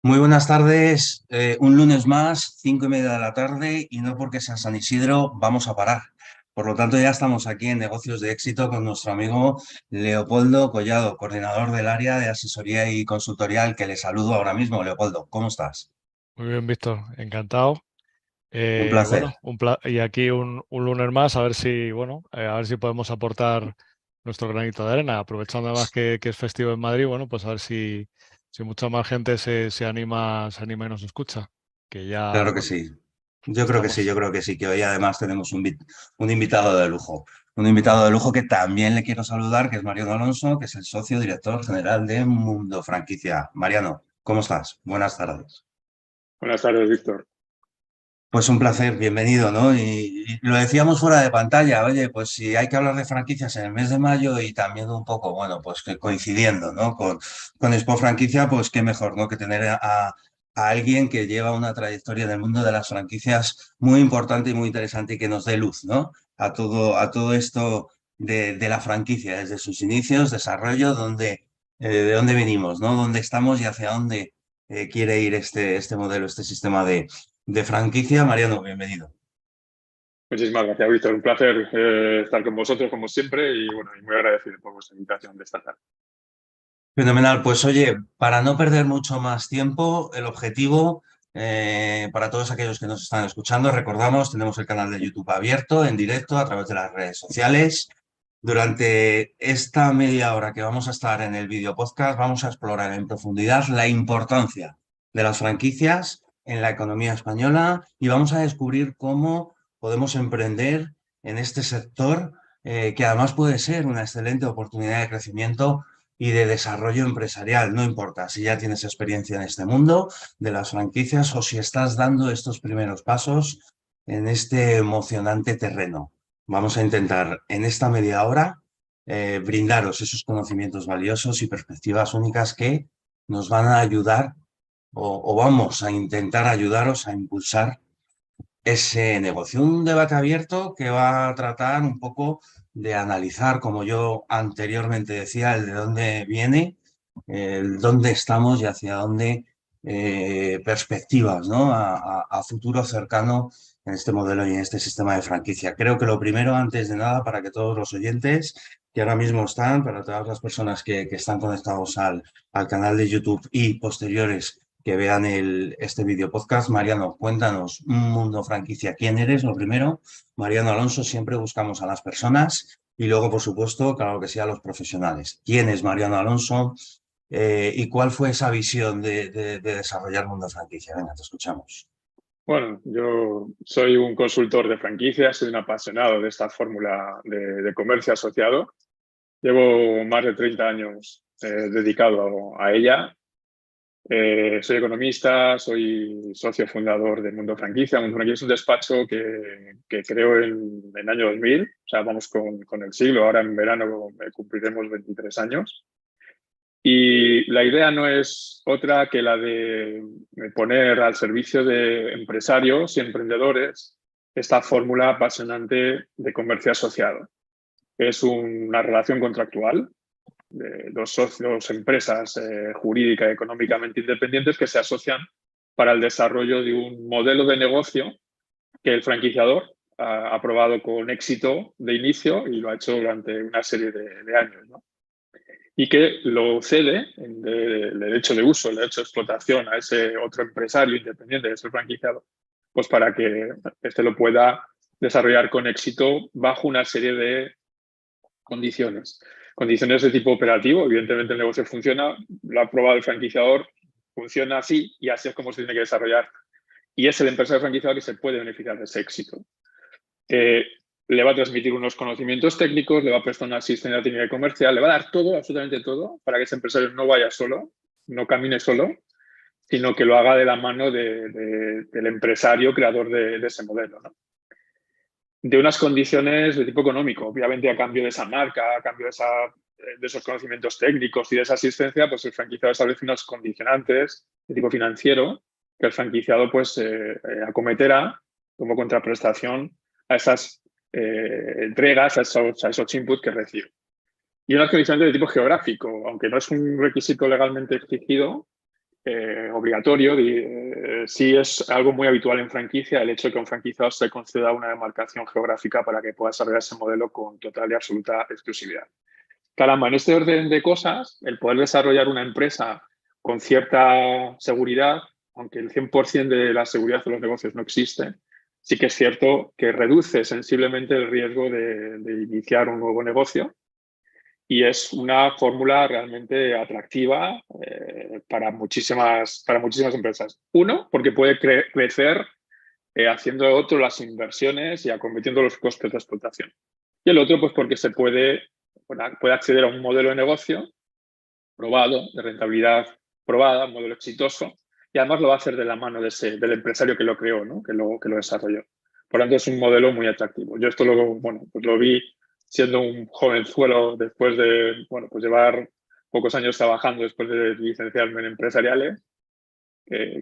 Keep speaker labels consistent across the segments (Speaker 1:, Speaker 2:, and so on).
Speaker 1: Muy buenas tardes, un lunes más, 5:30 de la tarde, y no porque sea San Isidro vamos a parar. Por lo tanto, ya estamos aquí en Negocios de Éxito con nuestro amigo Leopoldo Collado, coordinador del área de asesoría y consultorial, que le saludo ahora mismo. Leopoldo, ¿cómo estás?
Speaker 2: Muy bien, Víctor, encantado.
Speaker 1: Un placer.
Speaker 2: Y aquí un lunes más, a ver si, a ver si podemos aportar nuestro granito de arena, aprovechando además que es festivo en Madrid, bueno, pues a ver si mucha más gente se anima y nos escucha, que ya,
Speaker 1: Claro que
Speaker 2: bueno,
Speaker 1: sí. Yo creo que sí, yo
Speaker 2: estamos.
Speaker 1: creo que sí, que hoy además tenemos un invitado de lujo. Un invitado de lujo que también le quiero saludar, que es Mariano Alonso, que es el socio director general de Mundo Franquicia. Mariano, ¿cómo estás? Buenas tardes.
Speaker 3: Buenas tardes, Víctor.
Speaker 1: Pues un placer, bienvenido, ¿no? Y lo decíamos fuera de pantalla, oye, pues si hay que hablar de franquicias en el mes de mayo y también un poco, bueno, pues que coincidiendo, ¿no? Con Expo Franquicia, pues qué mejor, ¿no? Que tener a alguien que lleva una trayectoria en el mundo de las franquicias muy importante y muy interesante y que nos dé luz, ¿no? A todo esto de la franquicia, desde sus inicios, desarrollo, de dónde venimos, ¿no? Dónde estamos y hacia dónde quiere ir este modelo, este sistema de franquicia. Mariano, bienvenido.
Speaker 3: Muchísimas gracias, Víctor. Un placer estar con vosotros, como siempre, y bueno, y muy agradecido por vuestra invitación de esta tarde.
Speaker 1: Fenomenal. Pues oye, para no perder mucho más tiempo, el objetivo, para todos aquellos que nos están escuchando, recordamos, tenemos el canal de YouTube abierto, en directo, a través de las redes sociales. Durante esta media hora que vamos a estar en el video podcast, vamos a explorar en profundidad la importancia de las franquicias en la economía española y vamos a descubrir cómo podemos emprender en este sector, que además puede ser una excelente oportunidad de crecimiento y de desarrollo empresarial. No importa si ya tienes experiencia en este mundo de las franquicias o si estás dando estos primeros pasos en este emocionante terreno. Vamos a intentar en esta media hora brindaros esos conocimientos valiosos y perspectivas únicas que nos van a ayudar o vamos a intentar ayudaros a impulsar ese negocio. Un debate abierto que va a tratar un poco de analizar, como yo anteriormente decía, el de dónde viene, el dónde estamos y hacia dónde, perspectivas, ¿no? A futuro cercano en este modelo y en este sistema de franquicia. Creo que lo primero, antes de nada, para que todos los oyentes que ahora mismo están, para todas las personas que están conectados al canal de YouTube y posteriores que vean este video podcast. Mariano, cuéntanos, un mundo franquicia, ¿quién eres? Lo primero, Mariano Alonso, siempre buscamos a las personas y luego, por supuesto, claro que sí, a los profesionales. ¿Quién es Mariano Alonso? ¿Y cuál fue esa visión de desarrollar mundo franquicia? Venga, te escuchamos.
Speaker 3: Bueno, yo soy un consultor de franquicias, soy un apasionado de esta fórmula de comercio asociado. Llevo más de 30 años dedicado a ella. Soy economista, soy socio fundador de Mundo Franquicia. Mundo Franquicia es un despacho que creó en el año 2000, o sea, vamos con el siglo. Ahora en verano cumpliremos 23 años. Y la idea no es otra que la de poner al servicio de empresarios y emprendedores esta fórmula apasionante de comercio asociado. Es una relación contractual de dos socios, empresas jurídica y económicamente independientes que se asocian para el desarrollo de un modelo de negocio que el franquiciador ha aprobado con éxito de inicio y lo ha hecho durante una serie de años, ¿no? Y que lo cede el derecho de uso, el derecho de explotación a ese otro empresario independiente, que es el franquiciado, pues para que éste lo pueda desarrollar con éxito bajo una serie de condiciones. Condiciones de tipo operativo, evidentemente el negocio funciona, lo ha aprobado el franquiciador, funciona así y así es como se tiene que desarrollar. Y es el empresario franquiciador que se puede beneficiar de ese éxito. Le va a transmitir unos conocimientos técnicos, le va a prestar una asistencia técnica y comercial, le va a dar todo, absolutamente todo, para que ese empresario no vaya solo, no camine solo, sino que lo haga de la mano del empresario creador de ese modelo, ¿no? De unas condiciones de tipo económico, obviamente a cambio de esa marca, a cambio de esos conocimientos técnicos y de esa asistencia, pues el franquiciado establece unos condicionantes de tipo financiero que el franquiciado pues acometerá como contraprestación a esas entregas, a esos inputs que recibe. Y unas condicionantes de tipo geográfico, aunque no es un requisito legalmente exigido, obligatorio. Sí es algo muy habitual en franquicia el hecho de que un franquiciado se conceda una demarcación geográfica para que pueda desarrollar ese modelo con total y absoluta exclusividad. Caramba, en este orden de cosas, el poder desarrollar una empresa con cierta seguridad, aunque el 100% de la seguridad de los negocios no existe, sí que es cierto que reduce sensiblemente el riesgo de iniciar un nuevo negocio y es una fórmula realmente atractiva para muchísimas empresas. Uno, porque puede crecer haciendo otro las inversiones y acometiendo los costes de explotación. Y el otro, pues porque se puede acceder a un modelo de negocio probado, de rentabilidad probada, un modelo exitoso, y además lo va a hacer de la mano del empresario que lo creó, ¿no? que lo desarrolló. Por lo tanto, es un modelo muy atractivo. Yo esto lo vi siendo un jovenzuelo después de llevar pocos años trabajando después de licenciarme en empresariales.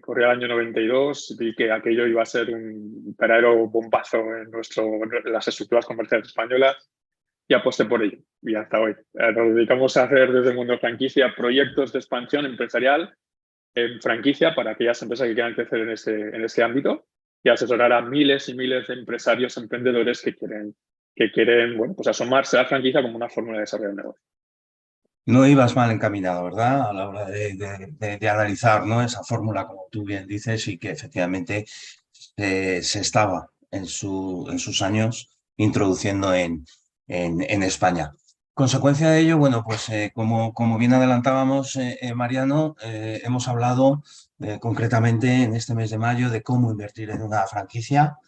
Speaker 3: Corría el año 92, vi que aquello iba a ser un verdadero bombazo en las estructuras comerciales españolas y aposté por ello. Y hasta hoy. Nos dedicamos a hacer desde el mundo franquicia proyectos de expansión empresarial en franquicia para aquellas empresas que quieran crecer en este ámbito y asesorar a miles y miles de empresarios, emprendedores que quieren pues asomarse a la franquicia como una fórmula de desarrollo de negocio.
Speaker 1: No ibas mal encaminado, ¿verdad? A la hora de analizar, ¿no? Esa fórmula, como tú bien dices, y que efectivamente se estaba en sus años introduciendo en España. Consecuencia de ello, bueno, pues como bien adelantábamos, Mariano, hemos hablado concretamente en este mes de mayo de cómo invertir en una franquicia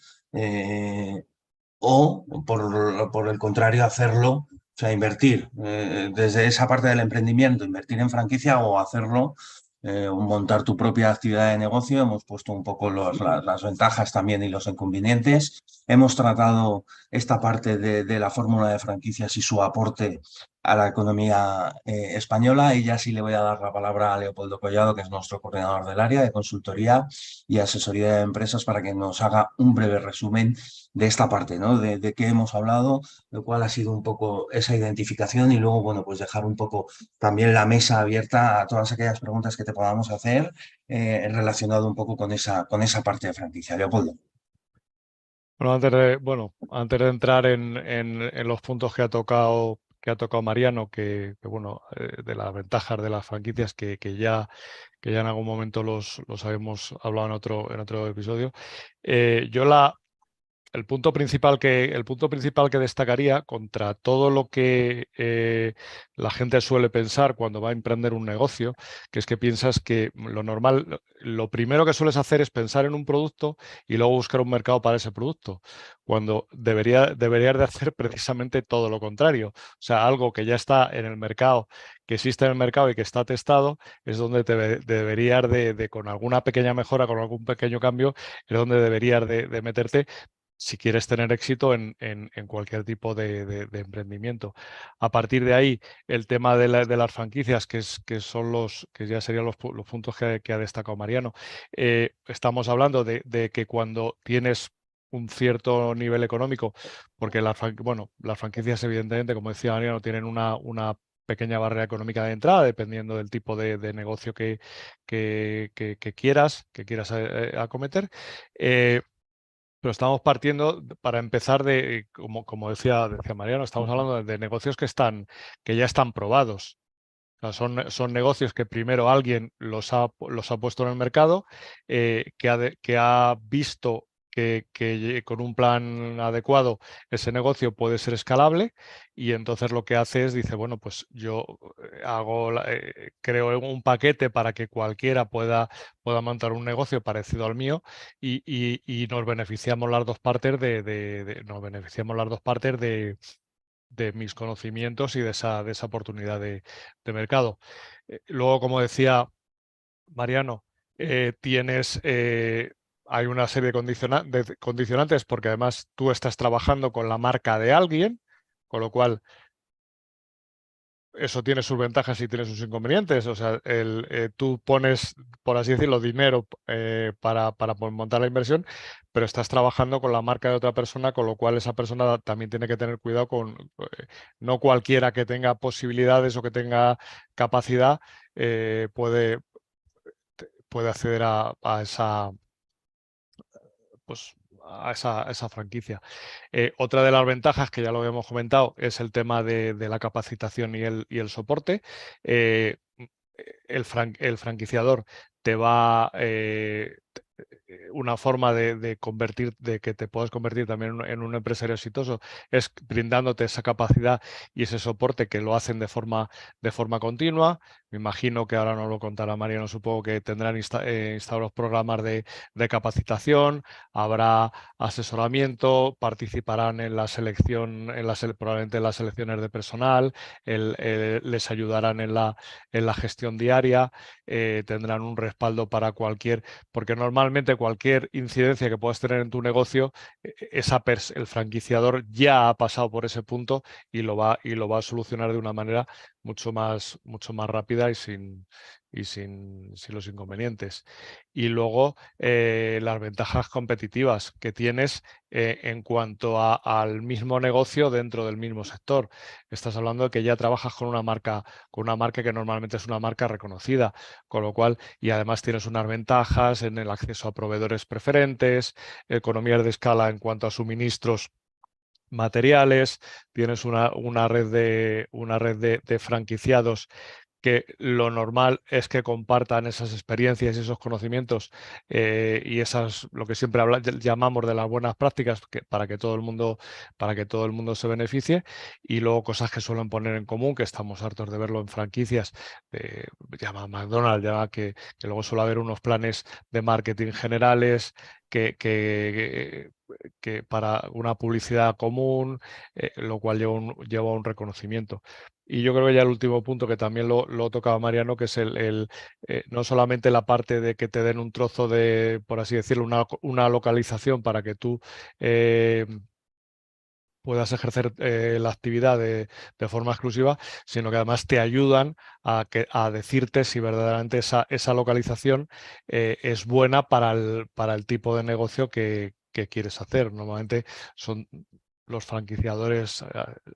Speaker 1: o, por el contrario, hacerlo, o sea, invertir desde esa parte del emprendimiento, invertir en franquicia o hacerlo, montar tu propia actividad de negocio. Hemos puesto un poco las ventajas también y los inconvenientes. Hemos tratado esta parte de la fórmula de franquicias y su aporte a la economía española. Y ya sí le voy a dar la palabra a Leopoldo Collado, que es nuestro coordinador del área de consultoría y asesoría de empresas, para que nos haga un breve resumen de esta parte, ¿no? De qué hemos hablado, de cuál ha sido un poco esa identificación, y luego, bueno, pues dejar un poco también la mesa abierta a todas aquellas preguntas que te podamos hacer relacionado un poco con esa parte de franquicia. Leopoldo.
Speaker 2: Antes de entrar en los puntos que ha tocado Mariano, de las ventajas de las franquicias que ya en algún momento los habíamos hablado en otro episodio, el punto principal que destacaría contra todo lo que la gente suele pensar cuando va a emprender un negocio, que es que piensas que lo primero que sueles hacer es pensar en un producto y luego buscar un mercado para ese producto, cuando deberías de hacer precisamente todo lo contrario. O sea, algo que ya está en el mercado, que existe en el mercado y que está testado, es donde deberías con alguna pequeña mejora, con algún pequeño cambio, es donde deberías de meterte si quieres tener éxito en cualquier tipo de emprendimiento. A partir de ahí, el tema de las franquicias, que ya serían los puntos que ha destacado Mariano. Estamos hablando de que cuando tienes un cierto nivel económico, porque las franquicias, evidentemente, como decía Mariano, tienen una pequeña barrera económica de entrada, dependiendo del tipo de negocio que quieras acometer. Pero estamos partiendo, para empezar, como decía Mariano, estamos hablando de negocios que ya están probados. O sea, son negocios que primero alguien los ha puesto en el mercado, que ha visto que con un plan adecuado ese negocio puede ser escalable, y entonces lo que hace es, dice, bueno, pues yo creo un paquete para que cualquiera pueda montar un negocio parecido al mío, y nos beneficiamos las dos partes de mis conocimientos y de esa oportunidad de mercado. Luego, como decía Mariano, hay una serie de condicionantes, porque además tú estás trabajando con la marca de alguien, con lo cual eso tiene sus ventajas y tiene sus inconvenientes. O sea, tú pones, por así decirlo, dinero para montar la inversión, pero estás trabajando con la marca de otra persona, con lo cual esa persona también tiene que tener cuidado no cualquiera que tenga posibilidades o que tenga capacidad puede puede acceder a esa, pues, a esa franquicia. Otra de las ventajas, que ya lo habíamos comentado, es el tema de la capacitación y el soporte. El franquiciador te va una forma de que te puedas convertir también en un empresario exitoso es brindándote esa capacidad y ese soporte que lo hacen de forma continua. Me imagino que ahora nos lo contará Mariano, supongo que tendrán instalados programas de capacitación, habrá asesoramiento, participarán en la selección, probablemente en las selecciones de personal, les ayudarán en la gestión diaria, tendrán un respaldo para porque normalmente cualquier incidencia que puedas tener en tu negocio, el franquiciador ya ha pasado por ese punto y lo va a solucionar de una manera mucho más rápida y sin los inconvenientes. Y luego las ventajas competitivas que tienes en cuanto al mismo negocio dentro del mismo sector. Estás hablando de que ya trabajas con una marca que normalmente es una marca reconocida, con lo cual, y además tienes unas ventajas en el acceso a proveedores preferentes, economías de escala en cuanto a suministros materiales, tienes una red de franquiciados que lo normal es que compartan esas experiencias y esos conocimientos y lo que siempre llamamos de las buenas prácticas para que todo el mundo se beneficie, y luego cosas que suelen poner en común, que estamos hartos de verlo en franquicias, llama McDonald's, que luego suele haber unos planes de marketing generales que para una publicidad común, lo cual lleva un reconocimiento. Y yo creo que ya el último punto, que también lo tocaba Mariano, que es no solamente la parte de que te den un trozo de, por así decirlo, una localización para que tú puedas ejercer la actividad de forma exclusiva, sino que además te ayudan a decirte si verdaderamente esa localización es buena para el tipo de negocio que quieres hacer. Normalmente los franquiciadores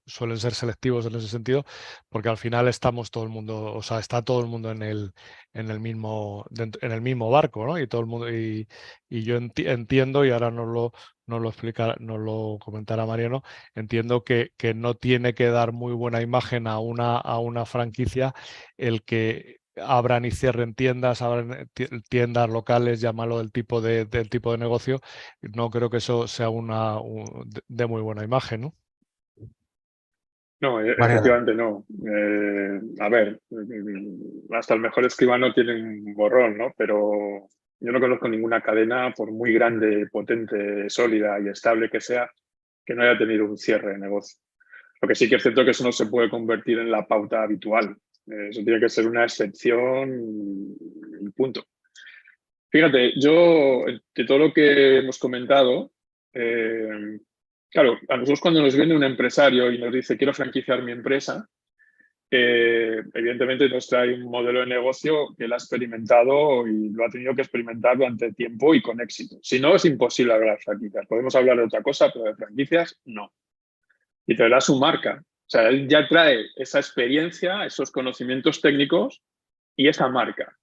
Speaker 2: suelen ser selectivos en ese sentido, porque al final estamos todo el mundo, o sea, está todo el mundo en el mismo barco, ¿no? Y todo el mundo, y yo entiendo, y ahora nos lo comentará Mariano, entiendo que no tiene que dar muy buena imagen a una franquicia el que abran y cierren tiendas, abran tiendas locales, llámalo del tipo de negocio. No creo que eso sea de muy buena imagen, ¿no?
Speaker 3: No,
Speaker 1: Mariano.
Speaker 3: efectivamente no. A ver, hasta el mejor escribano tiene un borrón, ¿no? Pero yo no conozco ninguna cadena, por muy grande, potente, sólida y estable que sea, que no haya tenido un cierre de negocio. Lo que sí que es cierto que eso no se puede convertir en la pauta habitual. Eso tiene que ser una excepción y punto. Fíjate, yo, de todo lo que hemos comentado, claro, a nosotros cuando nos viene un empresario y nos dice quiero franquiciar mi empresa, evidentemente nos trae un modelo de negocio que él ha experimentado y lo ha tenido que experimentar durante tiempo y con éxito. Si no, es imposible hablar de franquicias. Podemos hablar de otra cosa, pero de franquicias, no. Y traerá su marca. O sea, él ya trae esa experiencia, esos conocimientos técnicos y esa marca.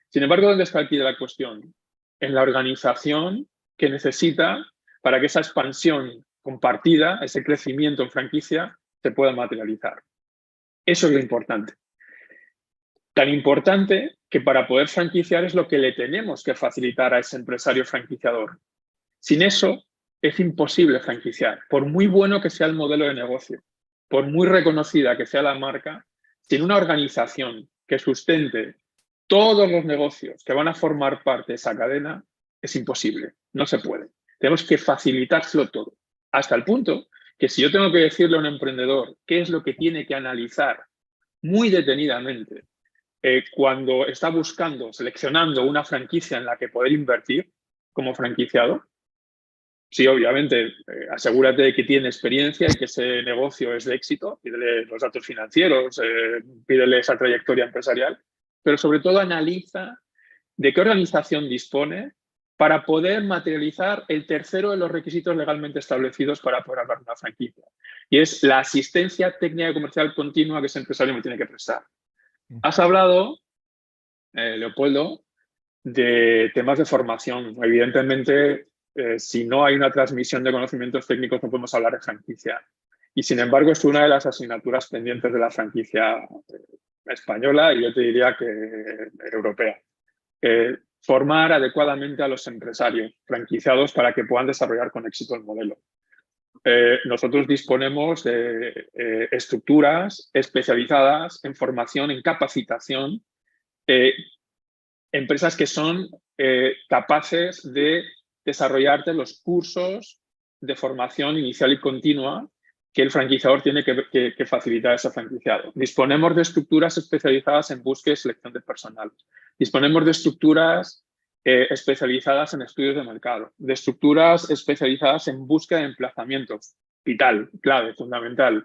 Speaker 3: Sin embargo, ¿dónde está aquí la cuestión? En la organización que necesita para que esa expansión compartida, ese crecimiento en franquicia, se pueda materializar. Eso es lo importante. Tan importante que para poder franquiciar es lo que le tenemos que facilitar a ese empresario franquiciador. Sin eso, es imposible franquiciar. Por muy bueno que sea el modelo de negocio, por muy reconocida que sea la marca, sin una organización que sustente todos los negocios que van a formar parte de esa cadena, es imposible, no se puede. Tenemos que facilitárselo todo, hasta el punto que si yo tengo que decirle a un emprendedor qué es lo que tiene que analizar muy detenidamente cuando está buscando, seleccionando una franquicia en la que poder invertir como franquiciado, sí, obviamente, asegúrate de que tiene experiencia y que ese negocio es de éxito, pídele los datos financieros, pídele esa trayectoria empresarial, pero sobre todo analiza de qué organización dispone para poder materializar el tercero de los requisitos legalmente establecidos para poder hablar de una franquicia. Y es la asistencia técnica y comercial continua que ese empresario me tiene que prestar. Has hablado, Leopoldo, de temas de formación. Evidentemente, si no hay una transmisión de conocimientos técnicos, no podemos hablar de franquicia. Y sin embargo, es una de las asignaturas pendientes de la franquicia española y yo te diría que europea. Formar adecuadamente a los empresarios franquiciados para que puedan desarrollar con éxito el modelo. Nosotros disponemos de estructuras especializadas en formación, en capacitación, empresas que son capaces de desarrollarte los cursos de formación inicial y continua que el franquiciador tiene que facilitar a ese franquiciado. Disponemos de estructuras especializadas en búsqueda y selección de personal. Disponemos de estructuras especializadas en estudios de mercado, de estructuras especializadas en búsqueda de emplazamientos, vital, clave, fundamental.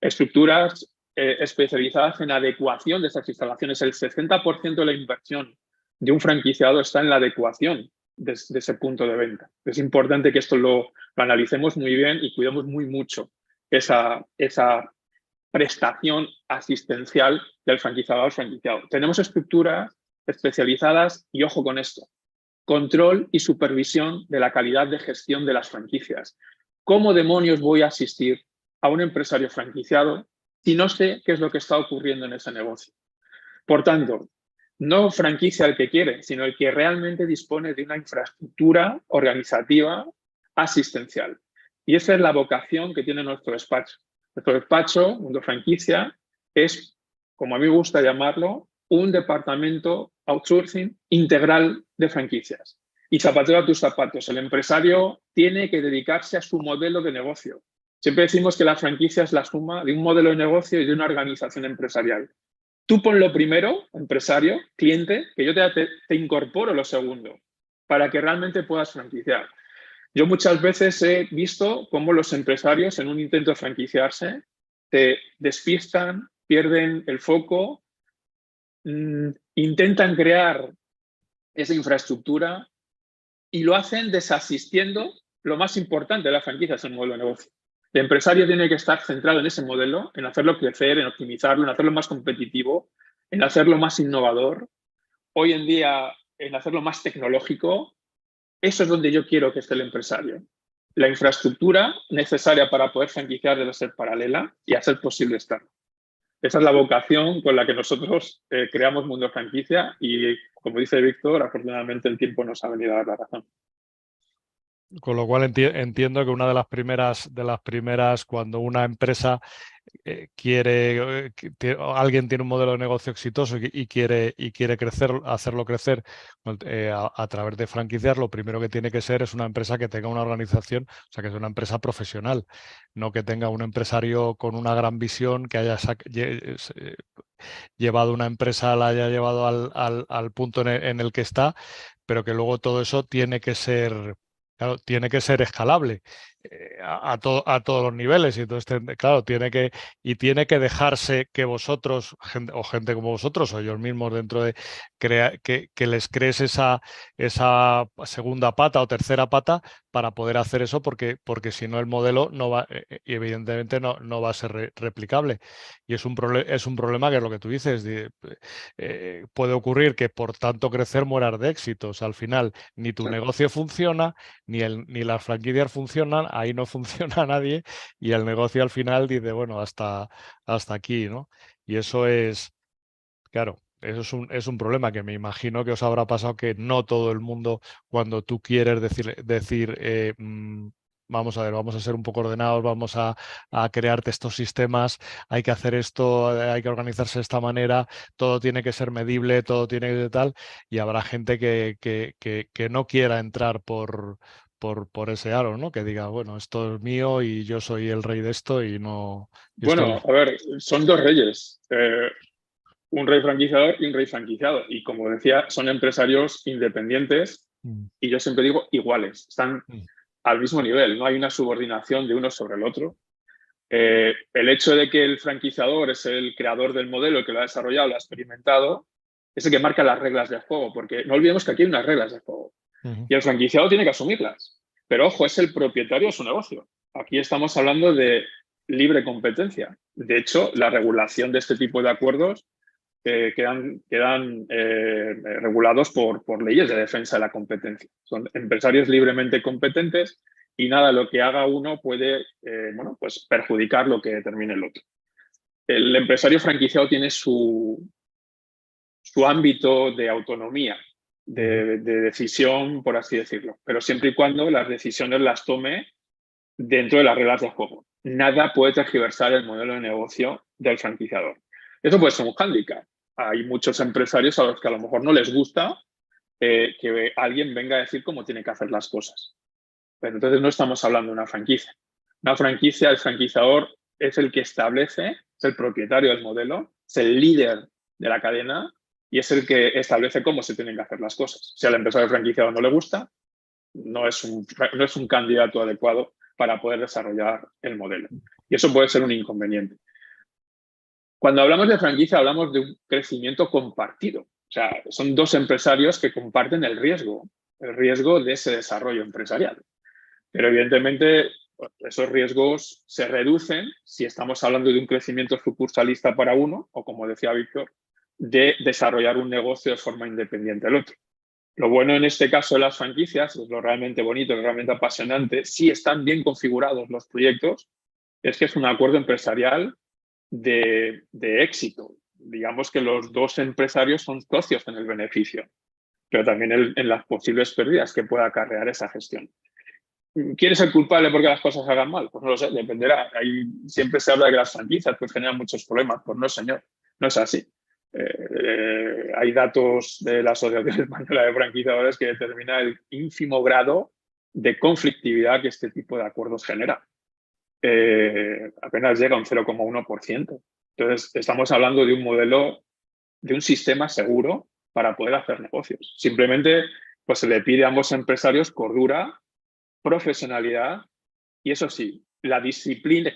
Speaker 3: Estructuras especializadas en adecuación de esas instalaciones. El 60% de la inversión de un franquiciado está en la adecuación de ese punto de venta. Es importante que esto lo analicemos muy bien y cuidemos muy mucho esa prestación asistencial del franquiciado al franquiciado. Tenemos estructuras especializadas y, ojo con esto, control y supervisión de la calidad de gestión de las franquicias. ¿Cómo demonios voy a asistir a un empresario franquiciado si no sé qué es lo que está ocurriendo en ese negocio? Por tanto, no franquicia el que quiere, sino el que realmente dispone de una infraestructura organizativa asistencial. Y esa es la vocación que tiene nuestro despacho. Nuestro despacho, Mundo Franquicia, es, como a mí me gusta llamarlo, un departamento outsourcing integral de franquicias. Y zapatero a tus zapatos. El empresario tiene que dedicarse a su modelo de negocio. Siempre decimos que la franquicia es la suma de un modelo de negocio y de una organización empresarial. Tú pon lo primero, empresario, cliente, que yo te incorporo lo segundo, para que realmente puedas franquiciar. Yo muchas veces he visto cómo los empresarios en un intento de franquiciarse te despistan, pierden el foco, intentan crear esa infraestructura y lo hacen desasistiendo lo más importante de la franquicia, es el modelo de negocio. El empresario tiene que estar centrado en ese modelo, en hacerlo crecer, en optimizarlo, en hacerlo más competitivo, en hacerlo más innovador. Hoy en día, en hacerlo más tecnológico. Eso es donde yo quiero que esté el empresario. La infraestructura necesaria para poder franquiciar debe ser paralela y hacer posible estar. Esa es la vocación con la que nosotros creamos Mundo Franquicia y, como dice Víctor, afortunadamente el tiempo nos ha venido a dar la razón.
Speaker 2: Con lo cual entiendo que una de las primeras cuando una empresa alguien tiene un modelo de negocio exitoso y quiere crecer, hacerlo crecer a través de franquicias, lo primero que tiene que ser es una empresa que tenga una organización, o sea, que sea una empresa profesional, no que tenga un empresario con una gran visión que haya llevado una empresa, la haya llevado al punto en el que está, pero que luego todo eso tiene que ser... Claro, tiene que ser escalable a todos los niveles. Y entonces, claro, tiene que dejarse que vosotros, gente como vosotros, o ellos mismos dentro de que les crees esa segunda pata o tercera pata para poder hacer eso, porque si no el modelo no va, evidentemente no va a ser replicable. Y es un problema que es lo que tú dices. Puede ocurrir que por tanto crecer mueras de éxitos. Al final, ni tu negocio funciona, ni las franquicias funcionan, ahí no funciona nadie y el negocio al final dice, bueno, hasta aquí, ¿no? Y eso es, claro, eso es un problema que me imagino que os habrá pasado, que no todo el mundo, cuando tú quieres decir vamos a ver, vamos a ser un poco ordenados, vamos a crearte estos sistemas, hay que hacer esto, hay que organizarse de esta manera, todo tiene que ser medible, todo tiene que ser tal, y habrá gente que no quiera entrar por ese aro, ¿no? Que diga, bueno, esto es mío y yo soy el rey de esto y no...
Speaker 3: Bueno, a ver, son dos reyes. Un rey franquiciador y un rey franquiciado. Y como decía, son empresarios independientes y yo siempre digo iguales. Están al mismo nivel, no hay una subordinación de uno sobre el otro. El hecho de que el franquiciador es el creador del modelo, el que lo ha desarrollado, lo ha experimentado, es el que marca las reglas del juego, porque no olvidemos que aquí hay unas reglas de juego. Y el franquiciado tiene que asumirlas. Pero ojo, es el propietario de su negocio. Aquí estamos hablando de libre competencia. De hecho, la regulación de este tipo de acuerdos quedan regulados por leyes de defensa de la competencia. Son empresarios libremente competentes y nada, lo que haga uno puede pues perjudicar lo que determine el otro. El empresario franquiciado tiene su ámbito de autonomía, de decisión, por así decirlo, pero siempre y cuando las decisiones las tome dentro de las reglas de juego. Nada puede tergiversar el modelo de negocio del franquiciador. Eso puede ser un hándicap. Hay muchos empresarios a los que a lo mejor no les gusta que alguien venga a decir cómo tiene que hacer las cosas. Pero entonces no estamos hablando de una franquicia. Una franquicia, el franquiciador es el que establece, es el propietario del modelo, es el líder de la cadena y es el que establece cómo se tienen que hacer las cosas. Si al empresario franquiciado no le gusta, no es un candidato adecuado para poder desarrollar el modelo. Y eso puede ser un inconveniente. Cuando hablamos de franquicia, hablamos de un crecimiento compartido. O sea, son dos empresarios que comparten el riesgo de ese desarrollo empresarial. Pero evidentemente esos riesgos se reducen si estamos hablando de un crecimiento sucursalista para uno, o como decía Víctor, de desarrollar un negocio de forma independiente del otro. Lo bueno en este caso de las franquicias, es lo realmente bonito, lo realmente apasionante, si están bien configurados los proyectos, es que es un acuerdo empresarial de éxito. Digamos que los dos empresarios son socios en el beneficio, pero también en las posibles pérdidas que pueda acarrear esa gestión. ¿Quién es el culpable porque las cosas se hagan mal? Pues no lo sé, dependerá. Siempre se habla de que las franquicias pues, generan muchos problemas. Pues no, señor, no es así. Hay datos de la Asociación Española de Franquiciadores que determina el ínfimo grado de conflictividad que este tipo de acuerdos genera. Apenas llega a un 0,1%. Entonces, estamos hablando de un modelo, de un sistema seguro para poder hacer negocios. Simplemente pues, se le pide a ambos empresarios cordura, profesionalidad y, eso sí, la disciplina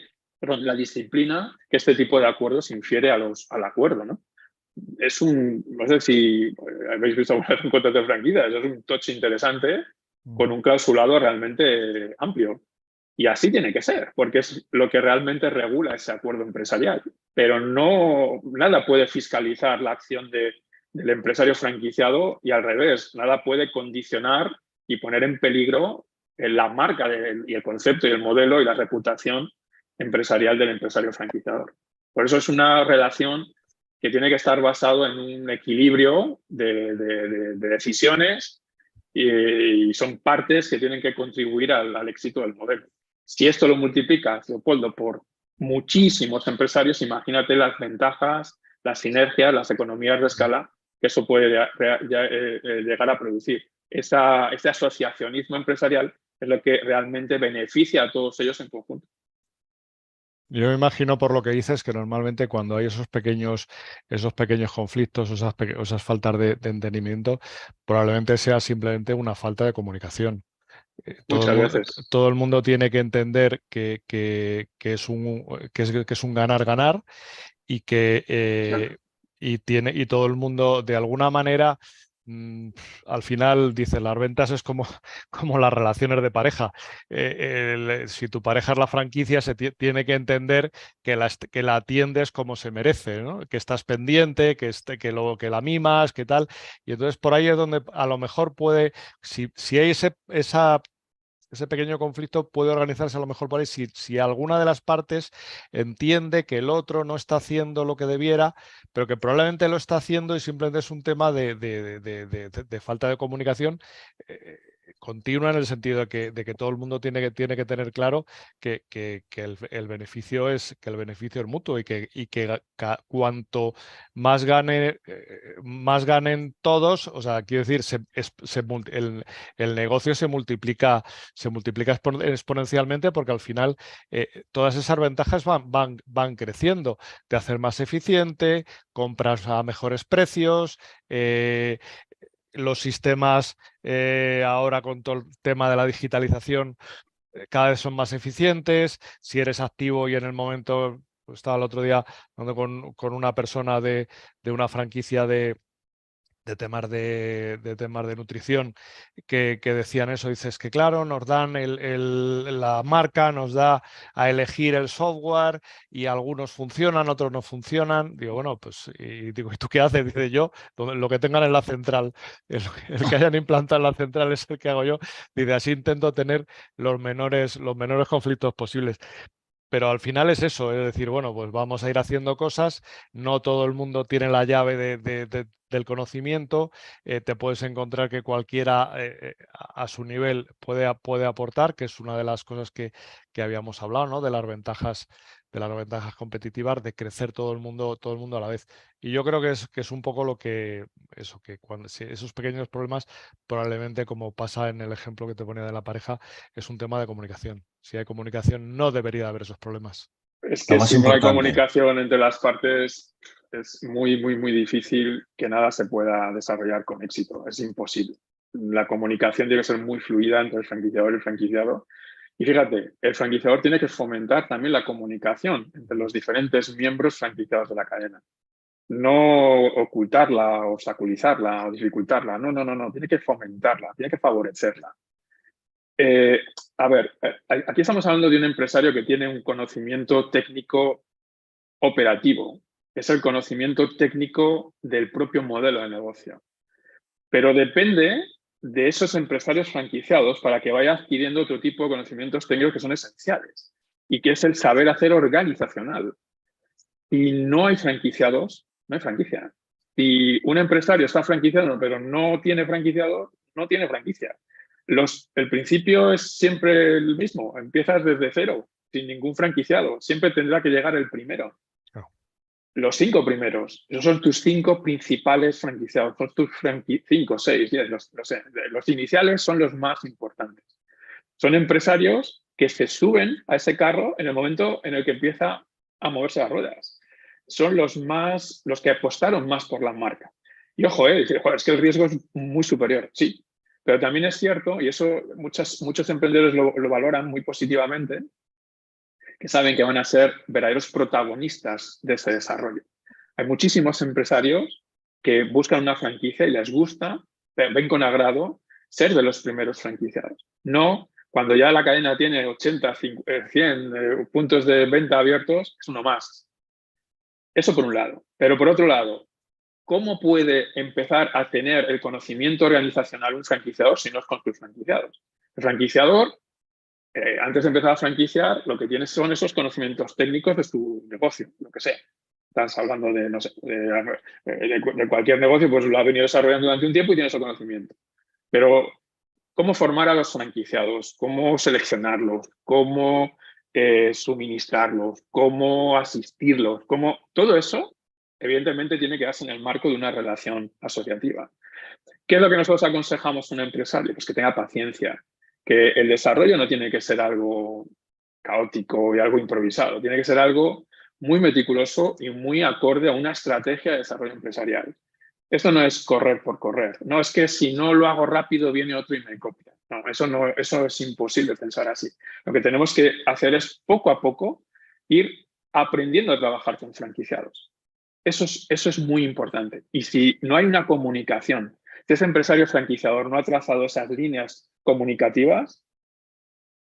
Speaker 3: que este tipo de acuerdos infiere al acuerdo, ¿no? No sé si habéis visto alguna vez un contrato de franquicia, es un touch interesante con un clausulado realmente amplio. Y así tiene que ser, porque es lo que realmente regula ese acuerdo empresarial. Pero nada puede fiscalizar la acción del empresario franquiciado y al revés, nada puede condicionar y poner en peligro la marca y el concepto y el modelo y la reputación empresarial del empresario franquiciador. Por eso es una relación que tiene que estar basado en un equilibrio de decisiones y son partes que tienen que contribuir al éxito del modelo. Si esto lo multiplicas, Leopoldo, por muchísimos empresarios, imagínate las ventajas, las sinergias, las economías de escala que eso puede llegar a producir. Este asociacionismo empresarial es lo que realmente beneficia a todos ellos en conjunto.
Speaker 2: Yo me imagino por lo que dices que normalmente cuando hay esos pequeños conflictos, esas faltas de entendimiento, probablemente sea simplemente una falta de comunicación.
Speaker 3: Muchas veces.
Speaker 2: Todo el mundo tiene que entender que es un ganar-ganar y que y todo el mundo de alguna manera al final dice las ventas es como las relaciones de pareja. Si tu pareja es la franquicia tiene que entender que la atiendes como se merece, ¿no? Que estás pendiente, que la mimas, que tal. Y entonces por ahí es donde a lo mejor puede, si hay ese pequeño conflicto puede organizarse a lo mejor por ahí si alguna de las partes entiende que el otro no está haciendo lo que debiera, pero que probablemente lo está haciendo y simplemente es un tema de falta de comunicación continua en el sentido de que todo el mundo tiene que tener claro que el beneficio es mutuo y que cuanto más ganen todos, o sea, quiero decir, el negocio se multiplica exponencialmente porque al final todas esas ventajas van creciendo. Te haces más eficiente, compras a mejores precios, los sistemas ahora con todo el tema de la digitalización cada vez son más eficientes. Si eres activo y en el momento, estaba el otro día hablando con una persona de una franquicia de temas de nutrición que decían eso. Dices que claro, nos dan la marca, nos da a elegir el software y algunos funcionan, otros no funcionan. Digo, bueno, pues, y digo, ¿y tú qué haces? Dice yo, lo que tengan en la central, el que hayan implantado en la central es el que hago yo. Dice, así intento tener los menores conflictos posibles. Pero al final es eso, es decir, bueno, pues vamos a ir haciendo cosas, no todo el mundo tiene la llave del conocimiento, te puedes encontrar que cualquiera a su nivel puede aportar, que es una de las cosas que habíamos hablado, ¿no? De las ventajas competitivas, de crecer todo el mundo a la vez. Y yo creo que es un poco lo que, eso, que cuando esos pequeños problemas, probablemente como pasa en el ejemplo que te ponía de la pareja, es un tema de comunicación. Si hay comunicación, no debería haber esos problemas.
Speaker 3: Es
Speaker 1: Lo
Speaker 3: que
Speaker 1: más
Speaker 3: si no hay
Speaker 1: importante.
Speaker 3: comunicación entre las partes, es muy, muy, muy difícil que nada se pueda desarrollar con éxito. Es imposible. La comunicación tiene que ser muy fluida entre el franquiciador y el franquiciado. Y fíjate, el franquiciador tiene que fomentar también la comunicación entre los diferentes miembros franquiciados de la cadena. No ocultarla, obstaculizarla o dificultarla. No, no, no, no. Tiene que fomentarla, tiene que favorecerla. A ver, aquí estamos hablando de un empresario que tiene un conocimiento técnico operativo. Es el conocimiento técnico del propio modelo de negocio. Pero depende de esos empresarios franquiciados para que vaya adquiriendo otro tipo de conocimientos técnicos que son esenciales y que es el saber hacer organizacional. Y no hay franquiciados, no hay franquicia. Si un empresario está franquiciado pero no tiene franquiciado, no tiene franquicia. El principio es siempre el mismo. Empiezas desde cero, sin ningún franquiciado. Siempre tendrá que llegar el primero.
Speaker 2: Claro.
Speaker 3: Los 5 primeros. Esos son tus 5 principales franquiciados. Son tus 5, 6, 10. Los iniciales son los más importantes. Son empresarios que se suben a ese carro en el momento en el que empieza a moverse las ruedas. Son los que apostaron más por la marca. Y ojo, es que el riesgo es muy superior, sí. Pero también es cierto, y eso muchos emprendedores lo valoran muy positivamente, que saben que van a ser verdaderos protagonistas de ese desarrollo. Hay muchísimos empresarios que buscan una franquicia y les gusta, ven con agrado ser de los primeros franquiciados. No cuando ya la cadena tiene 80, 100 puntos de venta abiertos, es uno más. Eso por un lado. Pero por otro lado, ¿cómo puede empezar a tener el conocimiento organizacional un franquiciador si no es con sus franquiciados? El franquiciador, antes de empezar a franquiciar, lo que tiene son esos conocimientos técnicos de su negocio, lo que sea. Estás hablando de, no sé, de cualquier negocio, pues lo ha venido desarrollando durante un tiempo y tiene ese conocimiento. Pero, ¿cómo formar a los franquiciados? ¿Cómo seleccionarlos? ¿Cómo suministrarlos? ¿Cómo asistirlos? Todo eso, evidentemente, tiene que darse en el marco de una relación asociativa. ¿Qué es lo que nosotros aconsejamos a un empresario? Pues que tenga paciencia, que el desarrollo no tiene que ser algo caótico y algo improvisado, tiene que ser algo muy meticuloso y muy acorde a una estrategia de desarrollo empresarial. Esto no es correr por correr, no es que si no lo hago rápido viene otro y me copia. No, eso es imposible pensar así. Lo que tenemos que hacer es poco a poco ir aprendiendo a trabajar con franquiciados. Eso es muy importante. Y si no hay una comunicación, si ese empresario franquiciador no ha trazado esas líneas comunicativas,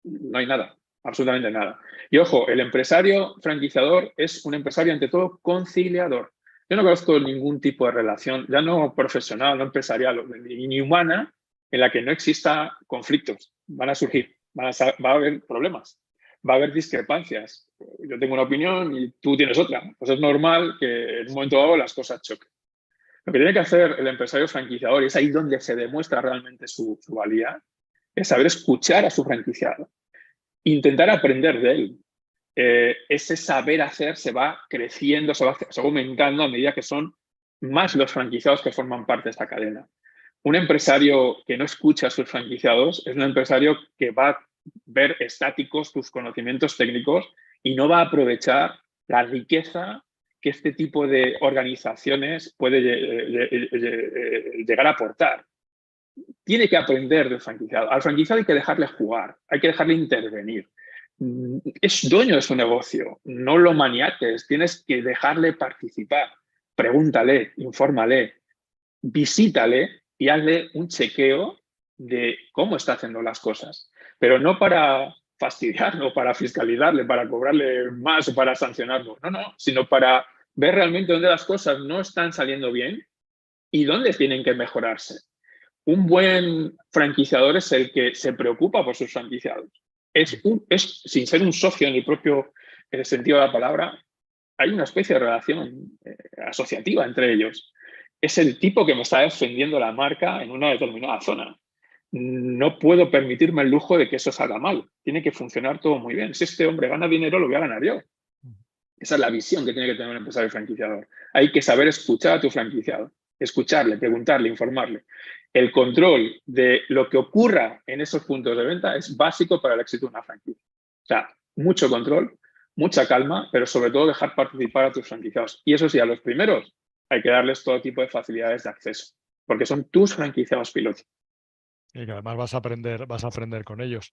Speaker 3: no hay nada, absolutamente nada. Y ojo, el empresario franquiciador es un empresario ante todo conciliador. Yo no conozco ningún tipo de relación, ya no profesional, no empresarial, ni humana, en la que no exista conflictos. Van a surgir, va a haber problemas, va a haber discrepancias. Yo tengo una opinión y tú tienes otra. Pues es normal que en un momento dado las cosas choquen. Lo que tiene que hacer el empresario franquiciador, y es ahí donde se demuestra realmente su valía, es saber escuchar a su franquiciado, intentar aprender de él. Ese saber hacer se va creciendo, se va aumentando a medida que son más los franquiciados que forman parte de esta cadena. Un empresario que no escucha a sus franquiciados es un empresario que va a ver estáticos sus conocimientos técnicos y no va a aprovechar la riqueza que este tipo de organizaciones puede llegar a aportar. Tiene que aprender del franquiciado. Al franquiciado hay que dejarle jugar, hay que dejarle intervenir. Es dueño de su negocio, no lo maniates, tienes que dejarle participar. Pregúntale, infórmale. visítale y hazle un chequeo de cómo está haciendo las cosas. Pero no para fastidiarlo, para fiscalizarle, para cobrarle más o para sancionarlo. No, sino para ver realmente dónde las cosas no están saliendo bien y dónde tienen que mejorarse. Un buen franquiciador es el que se preocupa por sus franquiciados. Sin ser un socio en el propio sentido de la palabra, hay una especie de relación asociativa entre ellos. Es el tipo que me está defendiendo la marca en una determinada zona. No puedo permitirme el lujo de que eso salga mal. Tiene que funcionar todo muy bien. Si este hombre gana dinero, lo voy a ganar yo. Esa es la visión que tiene que tener un empresario franquiciador. Hay que saber escuchar a tu franquiciado. Escucharle, preguntarle, informarle. El control de lo que ocurra en esos puntos de venta es básico para el éxito de una franquicia. O sea, mucho control, mucha calma, pero sobre todo dejar participar a tus franquiciados. Y eso sí, a los primeros hay que darles todo tipo de facilidades de acceso, porque son tus franquiciados pilotos.
Speaker 2: Y que además vas a aprender con ellos.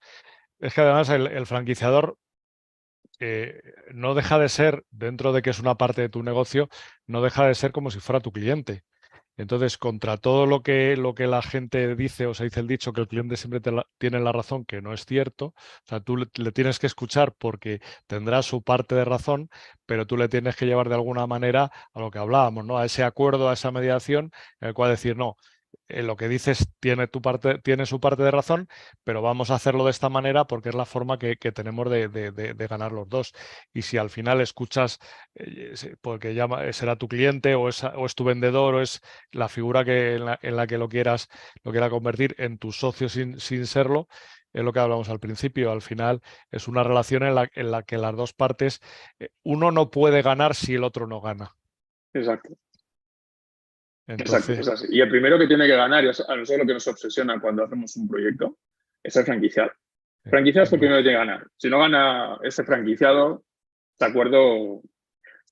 Speaker 2: Es que además el franquiciador no deja de ser, dentro de que es una parte de tu negocio, no deja de ser como si fuera tu cliente. Entonces, contra todo lo que la gente dice, o se dice el dicho que el cliente siempre tiene la razón, que no es cierto, o sea, tú le tienes que escuchar porque tendrá su parte de razón, pero tú le tienes que llevar de alguna manera a lo que hablábamos, ¿no? A ese acuerdo, a esa mediación, en el cual decir, no, lo que dices tiene su parte de razón, pero vamos a hacerlo de esta manera porque es la forma que tenemos de ganar los dos. Y si al final escuchas, porque será tu cliente o es tu vendedor o es la figura en la que lo quiera convertir en tu socio sin serlo, es lo que hablamos al principio. Al final es una relación en la que las dos partes, uno no puede ganar si el otro no gana.
Speaker 3: Exacto.
Speaker 2: Entonces,
Speaker 3: exacto, es así. Y el primero que tiene que ganar, y a nosotros lo que nos obsesiona cuando hacemos un proyecto, es el franquiciado. El franquiciado es el primero que tiene que ganar. Si no gana ese franquiciado, de acuerdo,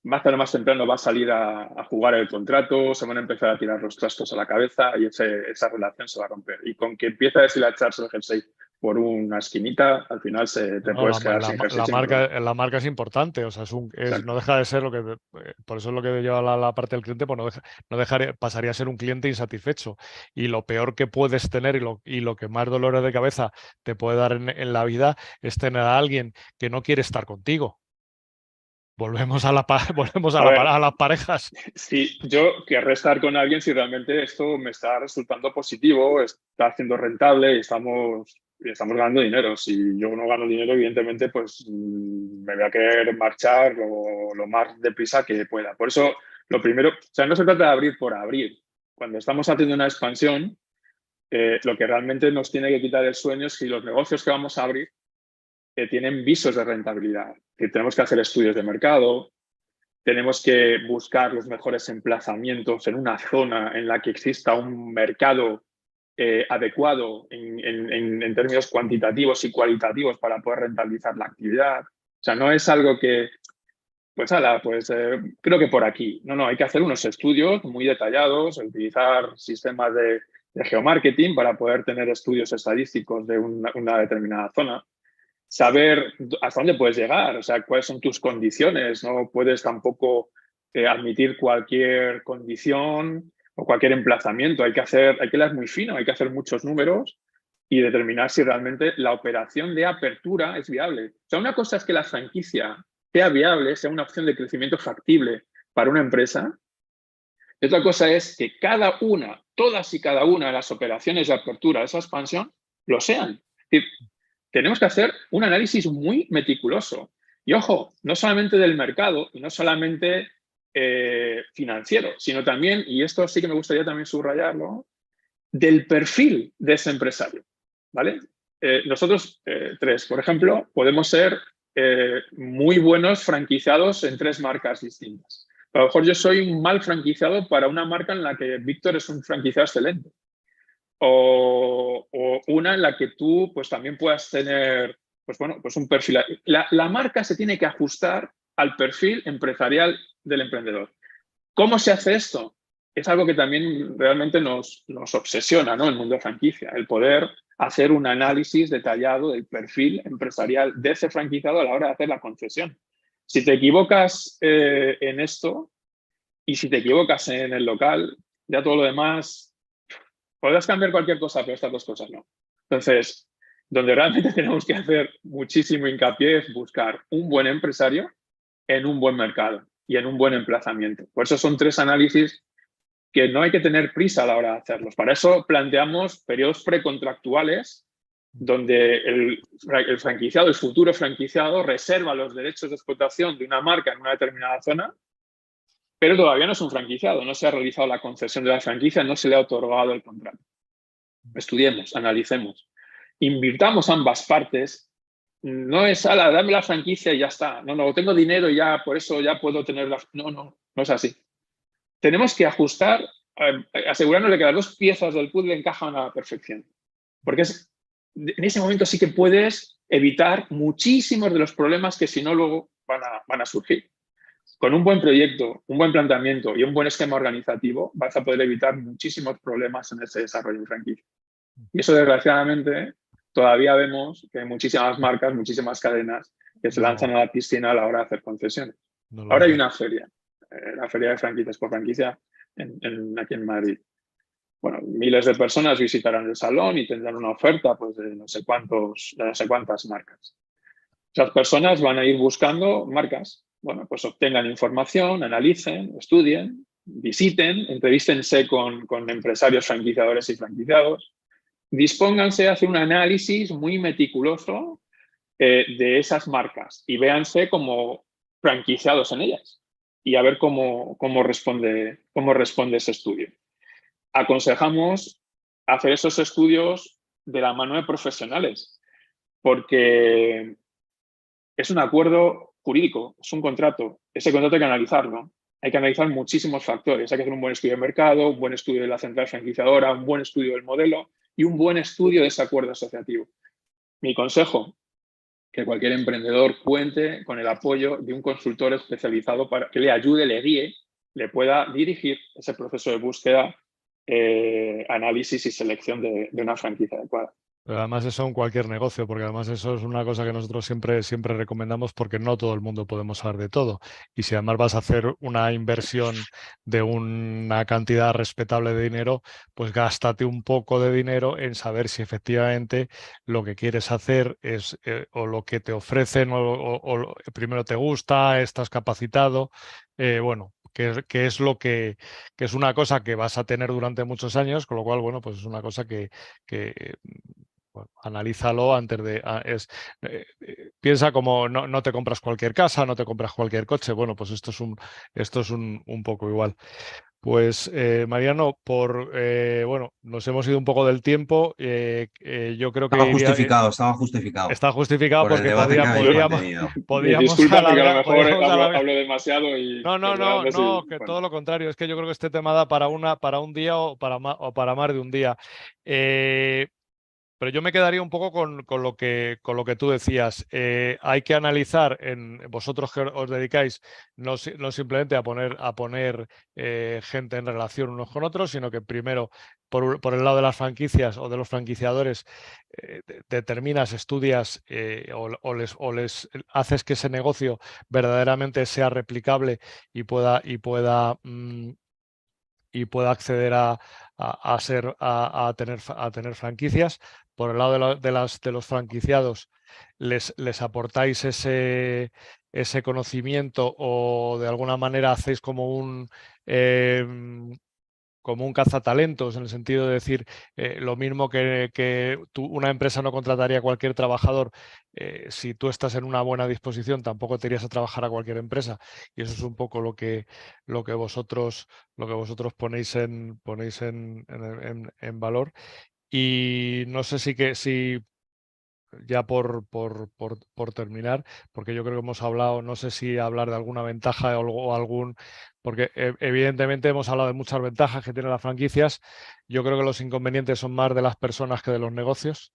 Speaker 3: más tarde o más temprano va a salir a jugar el contrato, se van a empezar a tirar los trastos a la cabeza y esa relación se va a romper. Y con que empieza a deshilacharse el jersey por una esquinita, al final te puedes quedar sin jersey.
Speaker 2: La marca es importante, o sea, no deja de ser lo que, por eso es lo que lleva la parte del cliente, pues pasaría a ser un cliente insatisfecho. Y lo peor que puedes tener y lo que más dolores de cabeza te puede dar en la vida es tener a alguien que no quiere estar contigo. Volvemos a las parejas.
Speaker 3: Sí, yo querré estar con alguien si realmente esto me está resultando positivo, está haciendo rentable y estamos ganando dinero. Si yo no gano dinero, evidentemente, pues me voy a querer marchar lo más deprisa que pueda. Por eso, lo primero, o sea, no se trata de abrir por abrir. Cuando estamos haciendo una expansión, lo que realmente nos tiene que quitar el sueño es si los negocios que vamos a abrir tienen visos de rentabilidad. Que tenemos que hacer estudios de mercado, tenemos que buscar los mejores emplazamientos en una zona en la que exista un mercado adecuado en términos cuantitativos y cualitativos para poder rentabilizar la actividad. O sea, no es algo que, creo que por aquí. No, hay que hacer unos estudios muy detallados, utilizar sistemas de geomarketing para poder tener estudios estadísticos de una determinada zona. Saber hasta dónde puedes llegar, o sea, cuáles son tus condiciones. No puedes tampoco admitir cualquier condición o cualquier emplazamiento. Hay que leer muy fino, hay que hacer muchos números y determinar si realmente la operación de apertura es viable. O sea, una cosa es que la franquicia sea viable, sea una opción de crecimiento factible para una empresa. Y otra cosa es que todas y cada una de las operaciones de apertura de esa expansión lo sean. Es decir, tenemos que hacer un análisis muy meticuloso. Y ojo, no solamente del mercado y no solamente financiero, sino también, y esto sí que me gustaría también subrayarlo, del perfil de ese empresario. ¿Vale? Nosotros tres, por ejemplo, podemos ser muy buenos franquiciados en 3 marcas distintas. A lo mejor yo soy un mal franquiciado para una marca en la que Víctor es un franquiciado excelente. O una en la que tú pues, también puedas tener pues un perfil. La marca se tiene que ajustar al perfil empresarial del emprendedor. ¿Cómo se hace esto? Es algo que también realmente nos obsesiona, ¿no? El mundo de franquicia, el poder hacer un análisis detallado del perfil empresarial de ese franquiciado a la hora de hacer la concesión. Si te equivocas en esto y si te equivocas en el local, Ya todo lo demás, podrás cambiar cualquier cosa, pero estas dos cosas no. Entonces, donde realmente tenemos que hacer muchísimo hincapié es buscar un buen empresario en un buen mercado y en un buen emplazamiento. Por eso son 3 análisis que no hay que tener prisa a la hora de hacerlos. Para eso planteamos periodos precontractuales donde el franquiciado, el futuro franquiciado, reserva los derechos de explotación de una marca en una determinada zona, pero todavía no es un franquiciado, no se ha realizado la concesión de la franquicia, no se le ha otorgado el contrato. Estudiemos, analicemos, invirtamos ambas partes. No es, dame la franquicia y ya está. No, tengo dinero y ya, por eso ya puedo tener la... No es así. Tenemos que ajustar, asegurarnos de que las 2 piezas del puzzle encajan a la perfección. Porque en ese momento sí que puedes evitar muchísimos de los problemas que si no luego van a surgir. Con un buen proyecto, un buen planteamiento y un buen esquema organizativo vas a poder evitar muchísimos problemas en ese desarrollo de franquicia. Y eso, desgraciadamente, todavía vemos que hay muchísimas marcas, muchísimas cadenas que se lanzan a la piscina a la hora de hacer concesiones. Ahora hay una feria, la feria de franquicias por franquicia aquí en Madrid. Bueno, miles de personas visitarán el salón y tendrán una oferta pues, de no sé cuántas marcas. Esas personas van a ir buscando marcas. Bueno, pues obtengan información, analicen, estudien, visiten, entrevístense con empresarios franquiciadores y franquiciados. Dispónganse a hacer un análisis muy meticuloso de esas marcas y véanse como franquiciados en ellas y a ver cómo responde ese estudio. Aconsejamos hacer esos estudios de la mano de profesionales, porque es un acuerdo jurídico, es un contrato. Ese contrato hay que analizarlo. Hay que analizar muchísimos factores. Hay que hacer un buen estudio de mercado, un buen estudio de la central franquiciadora, un buen estudio del modelo y un buen estudio de ese acuerdo asociativo. Mi consejo, que cualquier emprendedor cuente con el apoyo de un consultor especializado para que le ayude, le guíe, le pueda dirigir ese proceso de búsqueda, análisis y selección de una franquicia adecuada.
Speaker 2: Pero además eso en cualquier negocio, porque además eso es una cosa que nosotros siempre recomendamos porque no todo el mundo podemos saber de todo. Y si además vas a hacer una inversión de una cantidad respetable de dinero, pues gástate un poco de dinero en saber si efectivamente lo que quieres hacer es o lo que te ofrecen o primero te gusta, estás capacitado. Bueno, que es lo que es una cosa que vas a tener durante muchos años, con lo cual, bueno, pues es una cosa que bueno, analízalo antes de... piensa como no te compras cualquier casa, no te compras cualquier coche. Bueno, pues esto es un poco igual. Pues Mariano, bueno, nos hemos ido un poco del tiempo. Yo creo que
Speaker 1: estaba justificado.
Speaker 2: Está justificado
Speaker 1: por el
Speaker 2: porque
Speaker 1: debate que habéis mantenido.
Speaker 3: podíamos disculpa porque a lo mejor hablo demasiado y...
Speaker 2: No, que todo lo contrario. Es que yo creo que este tema da para un día o para más de un día. Pero yo me quedaría un poco con lo que tú decías. Hay que analizar, vosotros que os dedicáis, no simplemente a poner gente en relación unos con otros, sino que primero, por el lado de las franquicias o de los franquiciadores, determinas, estudias o les haces que ese negocio verdaderamente sea replicable y pueda acceder a tener franquicias. Por el lado de los franquiciados, les aportáis ese conocimiento o de alguna manera hacéis como un cazatalentos, en el sentido de decir lo mismo que una empresa no contrataría a cualquier trabajador. Si tú estás en una buena disposición, tampoco te irías a trabajar a cualquier empresa, y eso es un poco lo que vosotros ponéis en valor. Y no sé si ya por terminar, porque yo creo que hemos hablado, no sé si hablar de alguna ventaja o algún, porque evidentemente hemos hablado de muchas ventajas que tienen las franquicias. Yo creo que los inconvenientes son más de las personas que de los negocios.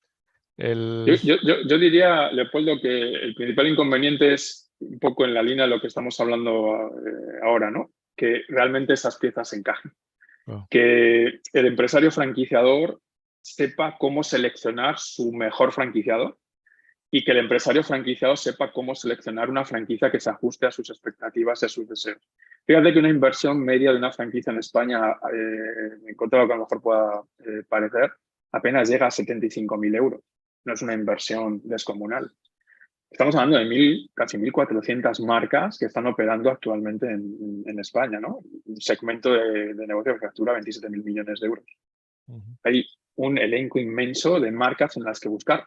Speaker 3: Yo diría, Leopoldo, que el principal inconveniente es un poco en la línea de lo que estamos hablando ahora, ¿no? Que realmente esas piezas encajen. Que el empresario franquiciador sepa cómo seleccionar su mejor franquiciado y que el empresario franquiciado sepa cómo seleccionar una franquicia que se ajuste a sus expectativas y a sus deseos. Fíjate que una inversión media de una franquicia en España, en contra de lo que a lo mejor pueda parecer, apenas llega a 75.000 euros. No es una inversión descomunal. Estamos hablando de casi 1.400 marcas que están operando actualmente en España, ¿no? Un segmento de negocio que factura 27.000 millones de euros. Hay un elenco inmenso de marcas en las que buscar,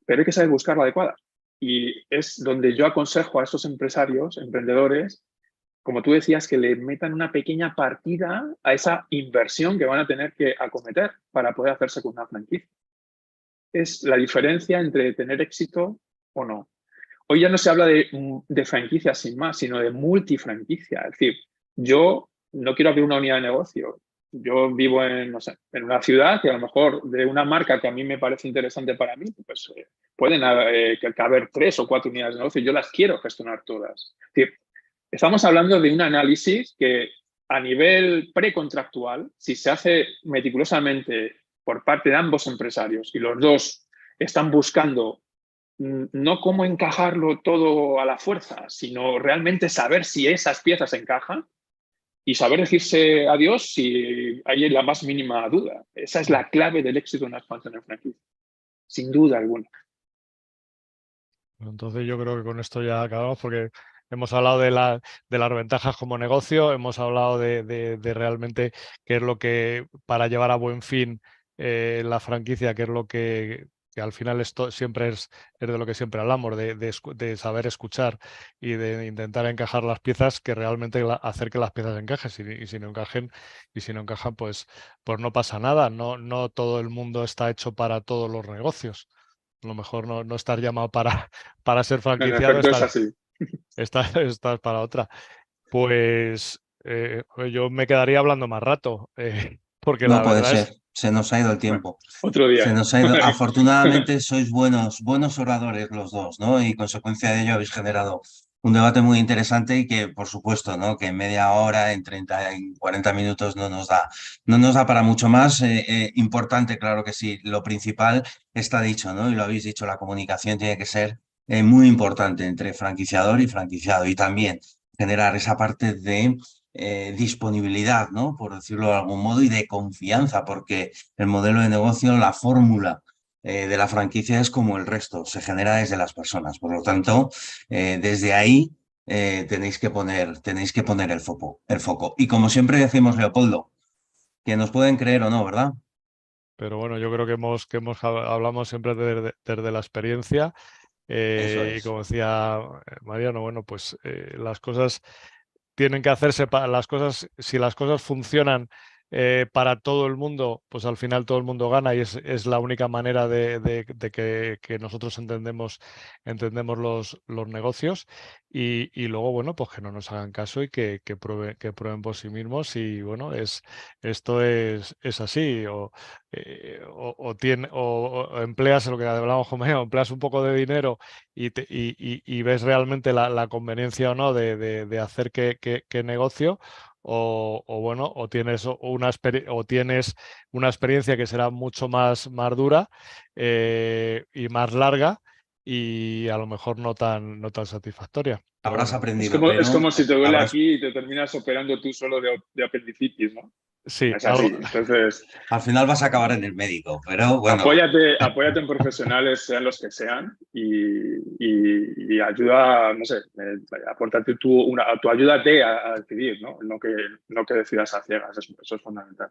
Speaker 3: pero hay que saber buscar la adecuada. Y es donde yo aconsejo a estos empresarios, emprendedores, como tú decías, que le metan una pequeña partida a esa inversión que van a tener que acometer para poder hacerse con una franquicia. Es la diferencia entre tener éxito o no. Hoy ya no se habla de franquicia sin más, sino de multifranquicia. Es decir, yo no quiero abrir una unidad de negocio. Yo vivo en, no sé, en una ciudad que a lo mejor de una marca que a mí me parece interesante para mí, pues pueden caber 3 o 4 unidades de negocio y yo las quiero gestionar todas. Es decir, estamos hablando de un análisis que a nivel precontractual, si se hace meticulosamente por parte de ambos empresarios y los dos están buscando no cómo encajarlo todo a la fuerza, sino realmente saber si esas piezas encajan y saber decirse adiós si hay la más mínima duda. Esa es la clave del éxito de una expansión en franquicia, sin duda alguna.
Speaker 2: Entonces yo creo que con esto ya acabamos porque hemos hablado de las ventajas como negocio, hemos hablado de realmente qué es lo que para llevar a buen fin la franquicia, qué es lo que al final esto siempre es de lo que siempre hablamos, de saber escuchar y de intentar encajar las piezas, que realmente hacer que las piezas encajen. Y si no encajan, pues no pasa nada. No todo el mundo está hecho para todos los negocios. A lo mejor no estar llamado para ser
Speaker 3: En
Speaker 2: franquiciado,
Speaker 3: efecto, es así.
Speaker 2: estás para otra. Pues yo me quedaría hablando más rato, porque
Speaker 1: No
Speaker 2: la
Speaker 1: puede
Speaker 2: verdad
Speaker 1: ser,
Speaker 2: es,
Speaker 1: se nos ha ido el
Speaker 3: Bueno,
Speaker 1: tiempo.
Speaker 3: otro
Speaker 1: Se
Speaker 3: día.
Speaker 1: nos ha ido. Afortunadamente sois buenos oradores los dos, ¿no? Y consecuencia de ello habéis generado un debate muy interesante y que, por supuesto, ¿no? Que en media hora, en 30, en 40 minutos no nos da para mucho más. Importante, claro que sí. Lo principal está dicho, ¿no? Y lo habéis dicho, la comunicación tiene que ser muy importante entre franquiciador y franquiciado y también generar esa parte de disponibilidad, ¿no? Por decirlo de algún modo, y de confianza, porque el modelo de negocio, la fórmula de la franquicia es como el resto, se genera desde las personas. Por lo tanto, desde ahí tenéis que poner el foco. Y como siempre decimos, Leopoldo, que nos pueden creer o no, ¿verdad?
Speaker 2: pero bueno, yo creo que hablamos siempre desde la experiencia.
Speaker 1: Eso
Speaker 2: Y
Speaker 1: es.
Speaker 2: como decía Mariano, bueno, pues las cosas tienen que hacerse para las cosas, si las cosas funcionan para todo el mundo, pues al final todo el mundo gana y es la única manera de que nosotros entendemos los negocios y luego, bueno, pues que no nos hagan caso y que prueben por sí mismos y bueno, esto es así o empleas lo que hablábamos con Mario, empleas un poco de dinero y ves realmente la conveniencia o no de hacer que negocio bueno, o tienes una experiencia que será mucho más dura y más larga y a lo mejor no tan satisfactoria. Pero
Speaker 1: Habrás
Speaker 2: bueno,
Speaker 1: aprendido,
Speaker 3: Es
Speaker 1: pero
Speaker 3: como si te duele aquí y te terminas operando tú solo de apendicitis, ¿no?
Speaker 2: sí,
Speaker 3: Es así. Entonces,
Speaker 1: al final vas a acabar en el médico. Pero bueno,
Speaker 3: apóyate en profesionales, sean los que sean, y ayuda, no sé, apórtate tú ayúdate a decidir, ¿no? No que decidas a ciegas, eso es fundamental.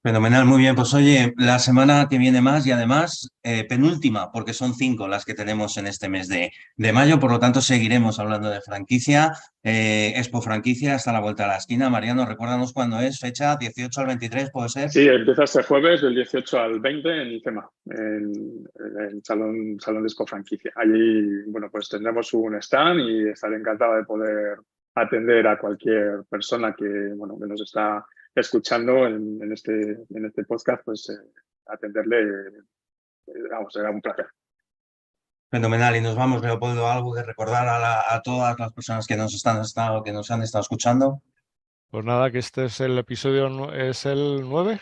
Speaker 1: fenomenal, muy bien. Pues oye, la semana que viene más y además penúltima, porque son 5 las que tenemos en este mes de mayo, por lo tanto seguiremos hablando de franquicia. Expo Franquicia está a la vuelta de la esquina. Mariano, recuérdanos cuándo es, fecha 18 al 23, ¿puede ser?
Speaker 3: Sí, empieza este jueves del 18 al 20 en IFEMA, en el Salón de Expo Franquicia. Allí, bueno, pues tendremos un stand y estaré encantado de poder atender a cualquier persona que nos está escuchando en este podcast, pues atenderle, vamos, será un placer.
Speaker 1: Fenomenal. Y nos vamos, Leopoldo, algo que recordar a todas las personas que nos han estado escuchando.
Speaker 2: pues nada, que este es el episodio, es el 9,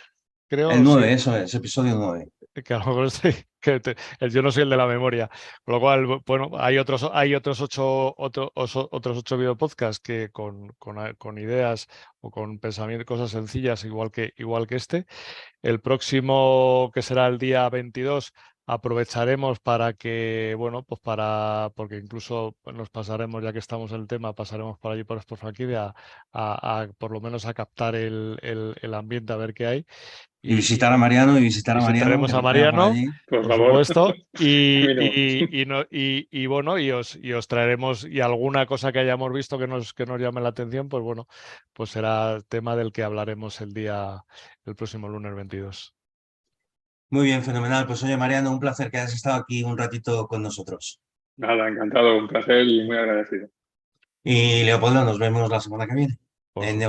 Speaker 2: creo,
Speaker 1: El
Speaker 2: sí.
Speaker 1: 9, eso es, episodio 9.
Speaker 2: que a lo mejor yo no soy el de la memoria. Con lo cual, bueno, hay otros 8 videopodcasts que con ideas o con pensamientos, cosas sencillas, igual que este. El próximo, que será el día 22, aprovecharemos para que, bueno, pues porque incluso nos pasaremos, ya que estamos en el tema, pasaremos por allí por Sport Franquicia por lo menos a captar el ambiente, a ver qué hay.
Speaker 1: Y visitar a Mariano,
Speaker 2: Visitaremos
Speaker 1: que
Speaker 2: a
Speaker 1: nos vea por
Speaker 2: Mariano,
Speaker 1: allí.
Speaker 3: Por
Speaker 2: por
Speaker 3: favor,
Speaker 2: supuesto,
Speaker 3: mínimo.
Speaker 2: y bueno, y os traeremos, y alguna cosa que hayamos visto que nos llame la atención, pues bueno, pues será tema del que hablaremos el próximo lunes 22.
Speaker 1: Muy bien, fenomenal. Pues oye, Mariano, un placer que hayas estado aquí un ratito con nosotros.
Speaker 3: Nada, encantado, un placer y muy agradecido.
Speaker 1: Y Leopoldo, nos vemos la semana que viene.
Speaker 2: Por
Speaker 1: En
Speaker 2: supuesto.